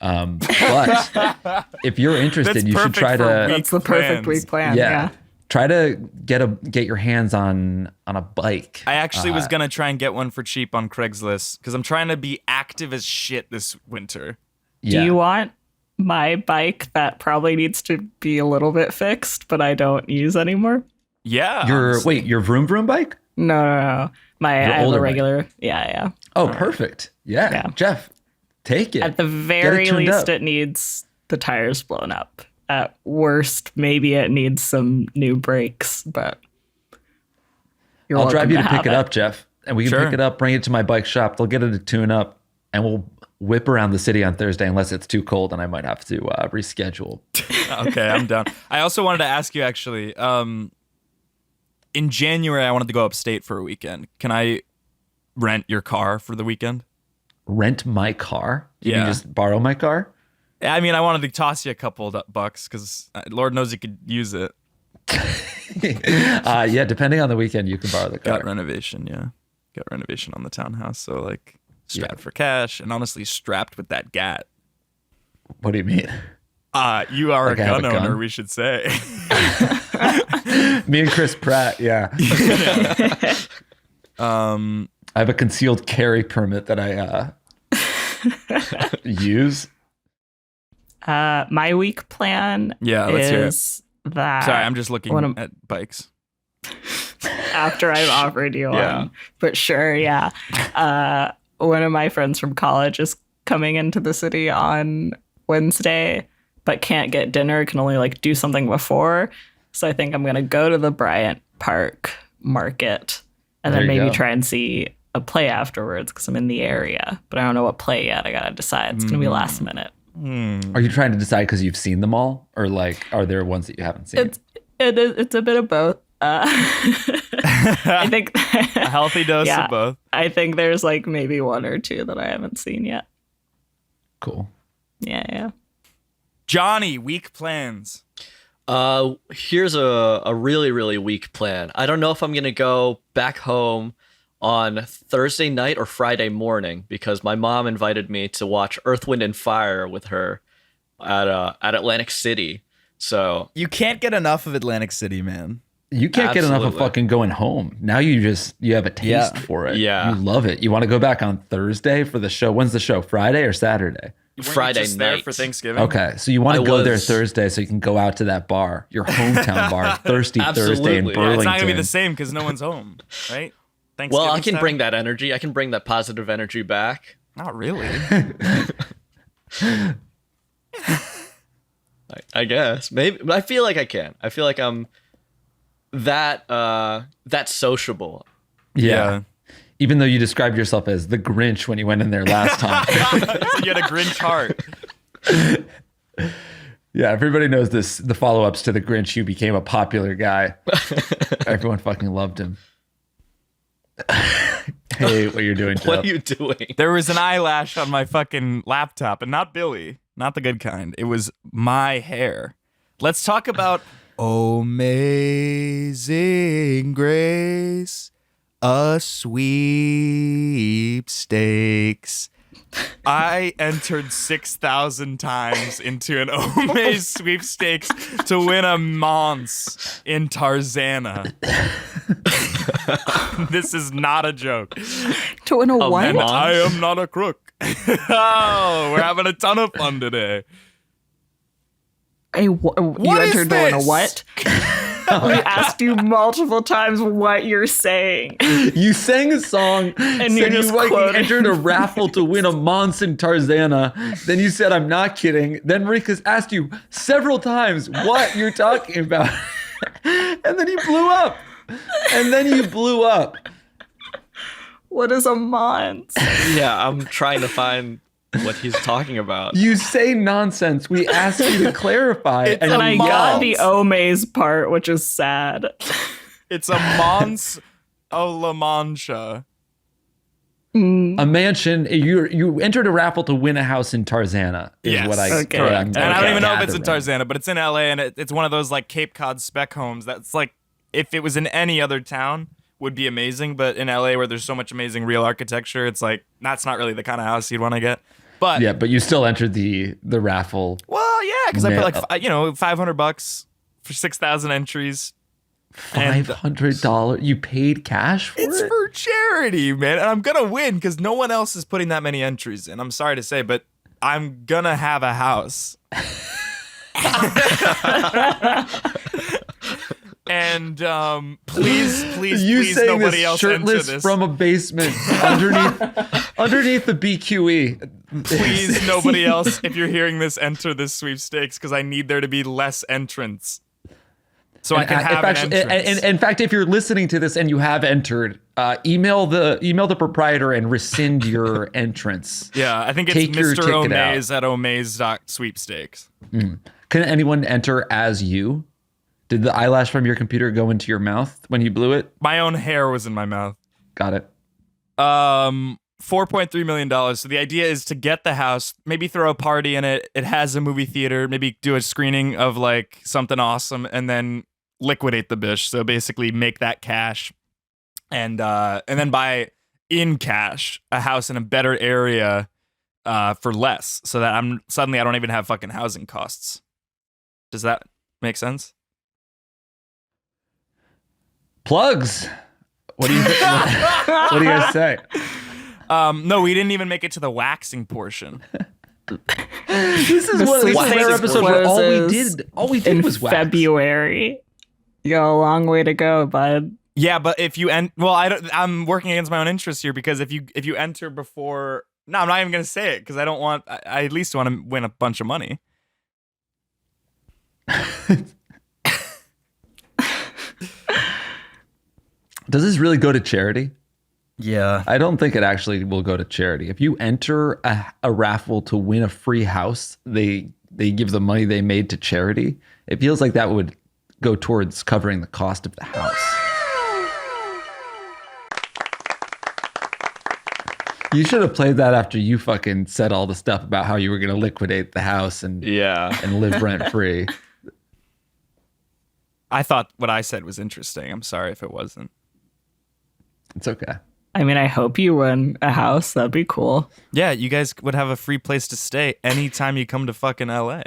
But if you're interested, That's you should perfect try for to. That's the perfect plans. week plan. Yeah. Yeah. Try to get your hands on a bike. I actually was gonna try and get one for cheap on Craigslist because I'm trying to be active as shit this winter. Yeah. Do you want my bike that probably needs to be a little bit fixed, but I don't use anymore? Yeah. Your vroom vroom bike? No. I have older a bike. regular. Yeah. Oh, perfect. Yeah. Yeah. Jeff, take it. At the very tuned least, up. it needs the tires blown up. At worst, maybe it needs some new brakes, but I'll drive you to have pick it up, Jeff, and we can Sure. pick it up, bring it to my bike shop. They'll get it to tune up, and we'll whip around the city on Thursday unless it's too cold and I might have to reschedule. Okay, I'm down. I also wanted to ask you actually. In January, I wanted to go upstate for a weekend. Can I rent your car for the weekend? Rent my car? You Yeah. can just borrow my car? I mean, I wanted to toss you a couple of bucks because Lord knows you could use it. Yeah, depending on the weekend, you can borrow the car. Got renovation, yeah. Got renovation on the townhouse, so like strapped for cash, and honestly strapped with that gat. What do you mean? You are Like a I have gun a gun? owner, we should say. Me and Chris Pratt, yeah. Um, I have a concealed carry permit that I use. My week plan Yeah, let's hear it. is that sorry, I'm just looking one of- at bikes. after I've offered you Yeah. one. But sure, yeah. One of my friends from college is coming into the city on Wednesday, but can't get dinner, can only like do something before. So I think I'm gonna go to the Bryant Park market and There then you maybe go. try and see a play afterwards because I'm in the area. But I don't know what play yet. I gotta decide. It's gonna be last minute. Are you trying to decide because you've seen them all? Or like, are there ones that you haven't seen? It's a bit of both. I think A healthy dose Yeah. of both. I think there's like maybe one or two that I haven't seen yet. Cool. Yeah. Johnny, week plans. Here's a really, really weak plan. I don't know if I'm going to go back home on Thursday night or Friday morning because my mom invited me to watch Earth, Wind, and Fire with her at Atlantic City. So You can't get enough of Atlantic City, man. You can't get enough of Absolutely. fucking going home. Now you have a taste Yeah. for it. Yeah. You love it. You want to go back on Thursday for the show. When's the show? Friday or Saturday? Weren't you Friday just there night. for Thanksgiving. Okay. So you want I to go there was- Thursday so you can go out to that bar, your hometown bar, Thirsty Thursday in Absolutely. Yeah, Burlington. Yeah, it's not gonna be the same because no one's home, right? well, I can time? bring that energy. I can bring that positive energy back. Not really. I guess maybe, but I feel like I can. I feel like I'm that sociable. Yeah. Even though you described yourself as the Grinch when you went in there last time. So you had a Grinch heart. Yeah, everybody knows this. The follow-ups to the Grinch, you became a popular guy. Everyone fucking loved him. Hey, what you're doing, Jeff? What are you doing? There was an eyelash on my fucking laptop, and not Billy, not the good kind. It was my hair. Let's talk about Amazing Grace, a sweepstakes. I entered 6,000 times into an Omaze sweepstakes to win a Mons in Tarzana. This is not a joke. To win a what? And Mons? I am not a crook. Oh, we're having a ton of fun today. You What is entered to win a this? what? We asked you multiple times what you're saying. You sang a song and you're said just you quoting. entered a raffle to win a Mons in Tarzana. Then you said, I'm not kidding. Then Marika's asked you several times what you're talking about. And then you blew up. What is a Mons? Yeah, I'm trying to find what he's talking about. You say nonsense. We asked you to clarify. It's and And a I you got yelled. the Omaze part, which is sad. It's a Mons a La Mancha. A mansion. You entered a raffle to win a house in Tarzana. Is Yes. what I. Okay. I'm And I don't even know if it's in gathering. Tarzana, but it's in LA, and it's one of those like Cape Cod spec homes that's like if it was in any other town, would be amazing. But in LA, where there's so much amazing real architecture, it's like that's not really the kind of house you'd want to get. But yeah, but you still entered the raffle. Well, yeah, because I put like $500 for 6,000 entries. $500. You paid cash for It's it? for charity, man, and I'm gonna win because no one else is putting that many entries in. I'm sorry to say, but I'm gonna have a house. And please, You saying nobody this else shirtless enter this. from a basement underneath the BQE. Please, nobody else, if you're hearing this, enter this sweepstakes because I need there to be less entrants. So I can have an entrance. In fact, if you're listening to this and you have entered, email the proprietor and rescind your entrance. Yeah, I think it's Take your Mr. ticket Omaze at omaze.sweepstakes. Can anyone enter as you? Did the eyelash from your computer go into your mouth when you blew it? My own hair was in my mouth. Got it. $4.3 million. So the idea is to get the house, maybe throw a party in it. It has a movie theater, maybe do a screening of like something awesome and then liquidate the bitch. So basically make that cash and then buy in cash a house in a better area for less so that I don't even have fucking housing costs. Does that make sense? Plugs. What do you what do you guys say? No, we didn't even make it to the waxing portion. This is one of these rare episodes where all we did was wax. February. You got a long way to go, bud. Yeah, but if you I'm working against my own interests here because if you enter before, no, I'm not even gonna say it because I at least want to win a bunch of money. Does this really go to charity? Yeah. I don't think it actually will go to charity. If you enter a raffle to win a free house, they give the money they made to charity. It feels like that would go towards covering the cost of the house. You should have played that after you fucking said all the stuff about how you were going to liquidate the house and live rent free. I thought what I said was interesting. I'm sorry if it wasn't. It's okay. I mean, I hope you win a house. That'd be cool. Yeah, you guys would have a free place to stay anytime you come to fucking LA.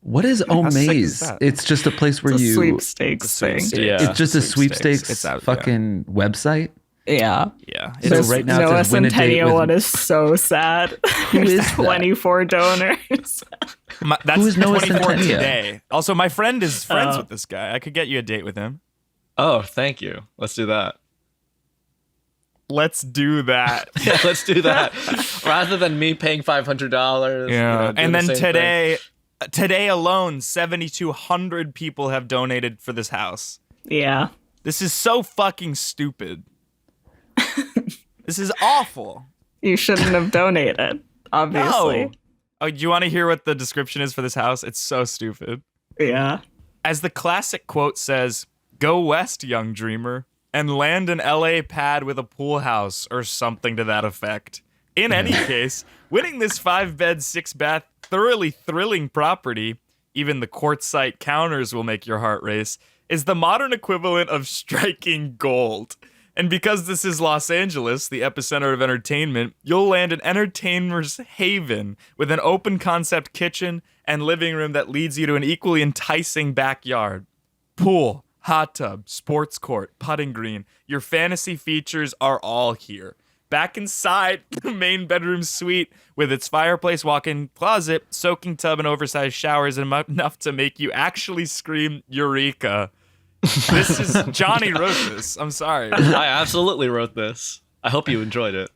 What is Omaze? It's just a place where It's a you sweepstakes thing. Yeah. It's just a sweepstakes It's out, fucking website. Yeah. Yeah. So This right now it Noah says win a date Centennial with- one is so sad. There's is that? 24 donors. That's Who is Noah 24 Centennial? today. Also, my friend is friends with this guy. I could get you a date with him. Oh, thank you. Let's do that. Let's do that. Yeah, let's do that. Rather than me paying $500. Yeah. doing And the then same thing. today alone, 7,200 people have donated for this house. Yeah. This is so fucking stupid. This is awful. You shouldn't have donated, obviously. No. Oh, do you want to hear what the description is for this house? It's so stupid. Yeah. As the classic quote says, "Go west, young dreamer, and land an LA pad with a pool house," or something to that effect. In any case, winning this 5-bed, 6-bath, thoroughly thrilling property, even the quartzite counters will make your heart race, is the modern equivalent of striking gold. And because this is Los Angeles, the epicenter of entertainment, you'll land an entertainer's haven with an open concept kitchen and living room that leads you to an equally enticing backyard. Pool, hot tub, sports court, putting green. Your fantasy features are all here. Back inside the main bedroom suite with its fireplace, walk-in closet, soaking tub, and oversized showers enough to make you actually scream Eureka. This is Johnny wrote this. I'm sorry. I absolutely wrote this. I hope you enjoyed it.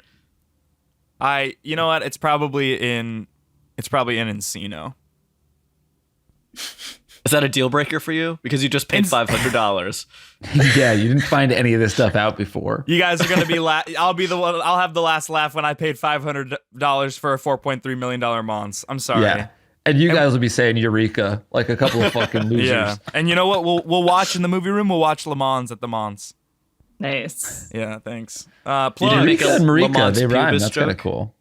You know what? It's probably in Encino. Is that a deal breaker for you? Because you just paid $500. Yeah, you didn't find any of this stuff out before. You guys are gonna be I'll be the one. I'll have the last laugh when I paid $500 for a $4.3 million Mons. I'm sorry. Yeah. And you guys will be saying Eureka like a couple of fucking losers. Yeah. And you know what? We'll watch in the movie room. We'll watch Le Mans at the Mons. Nice. Yeah. Thanks. didn't Plug. make Eureka and Le Marika, Mans they rhyme. pubis That's kind of joke? cool.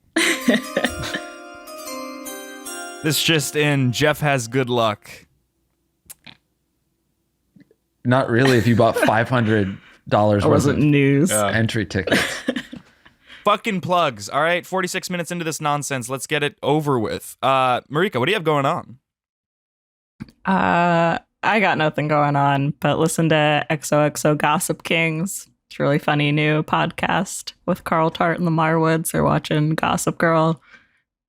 This just in. Geoff has good luck. Not really. If you bought $500 worth wasn't of news. entry tickets. Fucking plugs. All right, 46 minutes into this nonsense. Let's get it over with. Marika, what do you have going on? I got nothing going on, but listen to XOXO Gossip Kings. It's a really funny new podcast with Carl Tart and the Marwoods. They're watching Gossip Girl.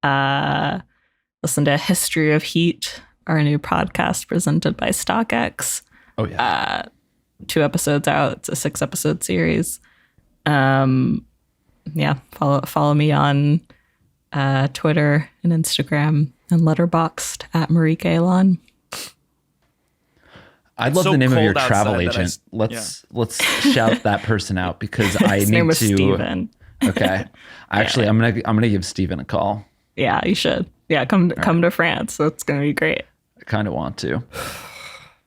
Listen to History of Heat, our new podcast presented by StockX. Oh, yeah. 2 episodes out. It's a 6-episode series. Yeah, follow me on Twitter and Instagram and Letterboxd at Marika Elon. I'd love so the name of your cold travel outside that agent. Let's shout that person out because I His need name was to. Steven. Okay, actually, I'm gonna give Steven a call. Yeah, you should. Yeah, come to France. That's gonna be great. I kind of want to.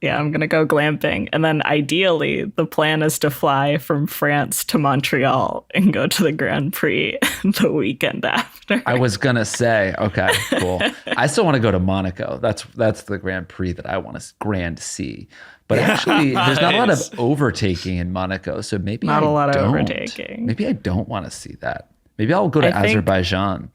Yeah, I'm gonna go glamping, and then ideally, the plan is to fly from France to Montreal and go to the Grand Prix the weekend after. I was gonna say, okay, cool. I still want to go to Monaco. That's the Grand Prix that I want to grand see. But actually, there's not a lot of overtaking in Monaco, so maybe Not I a lot of don't. overtaking. Maybe I don't want to see that. Maybe I'll go to I think- Azerbaijan.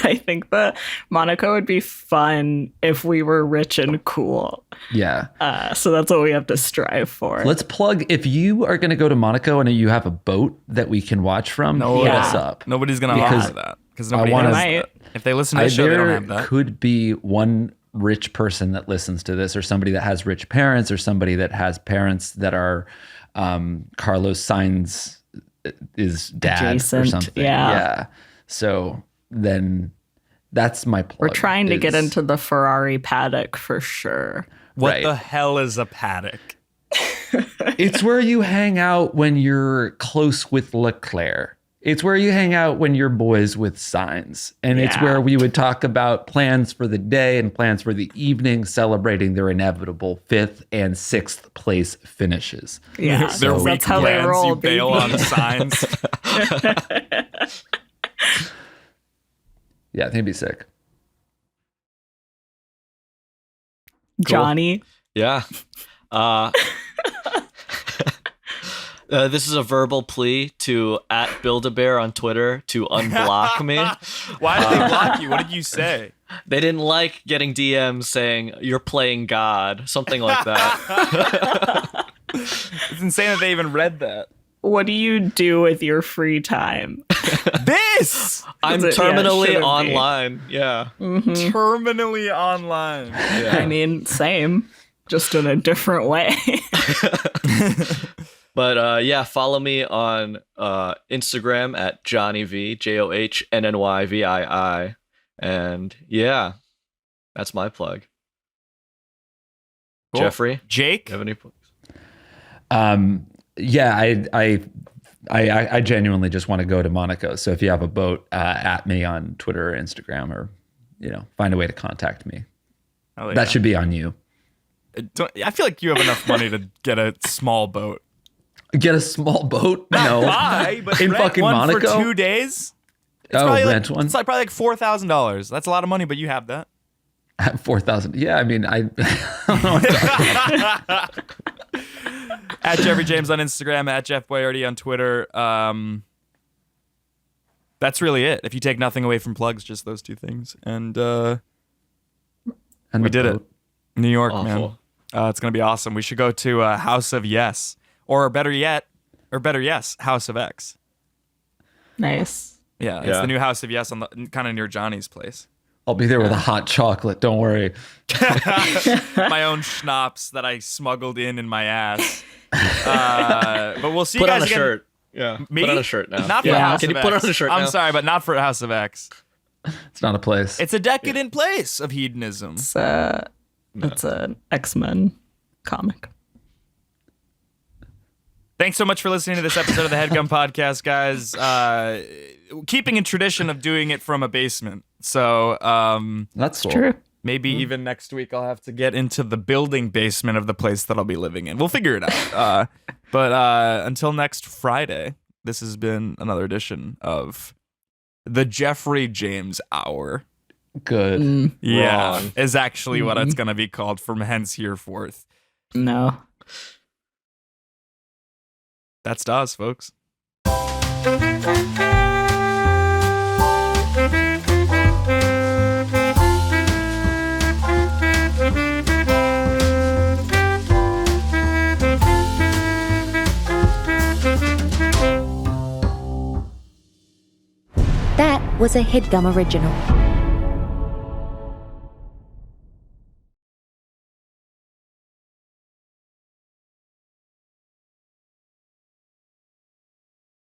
I think the Monaco would be fun if we were rich and cool. Yeah. So that's what we have to strive for. Let's plug. If you are going to go to Monaco and you have a boat that we can watch from, hit Yeah. us up. Nobody's going to Because offer that because nobody wanna- has that. If they listen to the show, they don't have that. Could be one rich person that listens to this, or somebody that has rich parents, or somebody that has parents that are Carlos Sainz is dad or Adjacent, something. yeah. So then that's my plug. We're trying to get is- into the Ferrari paddock for sure. What Right. the hell is a paddock? It's where you hang out when you're close with Leclerc. It's where you hang out when you're boys with Signs. And it's Yeah. where we would talk about plans for the day and plans for the evening, celebrating their inevitable 5th and 6th place finishes. Yeah, Their weak that's how they plans, roll. you bail baby. on the signs. Yeah, I think it'd be sick. Johnny. Yeah. This is a verbal plea to @Build-A-Bear on Twitter to unblock me. Why did they block you? What did you say? They didn't like getting DMs saying you're playing God, something like that. It's insane that they even read that. What do you do with your free time? This I'm Is it- yeah, terminally shouldn't be. online. Yeah. terminally online. I mean, same, just in a different way. But yeah, follow me on Instagram at JohnnyV, JohnNnyVii. And yeah, that's my plug. Cool. Jeffrey, Jake, do you have any plugs? Yeah, I genuinely just want to go to Monaco. So if you have a boat, at me on Twitter or Instagram, or find a way to contact me. Oh, yeah. That should be on you. I feel like you have enough money to get a small boat. Get a small boat? No. Buy, but In rent fucking one Monaco? for 2 days. Rent one? It's probably like $4,000. That's a lot of money, but you have that. 4,000. Yeah, I mean, I don't know what to talk about. At Jeffrey James on Instagram, at Jeff Boyardi on Twitter. That's really it. If you take nothing away from plugs, just those 2 things. And And we the did boat. it. New York, Awful. man. It's going to be awesome. We should go to House of Yes. Or better yes, House of X. Nice. Yeah, it's Yeah. the new House of Yes on the kind of near Johnny's place. I'll be there with a hot chocolate. Don't worry. My own schnapps that I smuggled in my ass. But we'll see Put you on guys a again. shirt. Yeah. Me? Put on a shirt now. Not for yeah. House Can of you put X. on a shirt I'm now? sorry, but not for House of X. It's not a place. It's a decadent place of hedonism. It's an X-Men comic. Thanks so much for listening to this episode of the Headgum Podcast, guys. Keeping in tradition of doing it from a basement. So That's cool. True. maybe even next week I'll have to get into the building basement of the place that I'll be living in. We'll figure it out. But until next Friday, this has been another edition of the Jeffrey James Hour. Good. Yeah, Wrong. is actually what it's going to be called from henceforth. No. That's Dawes, folks. That was a Headgum original.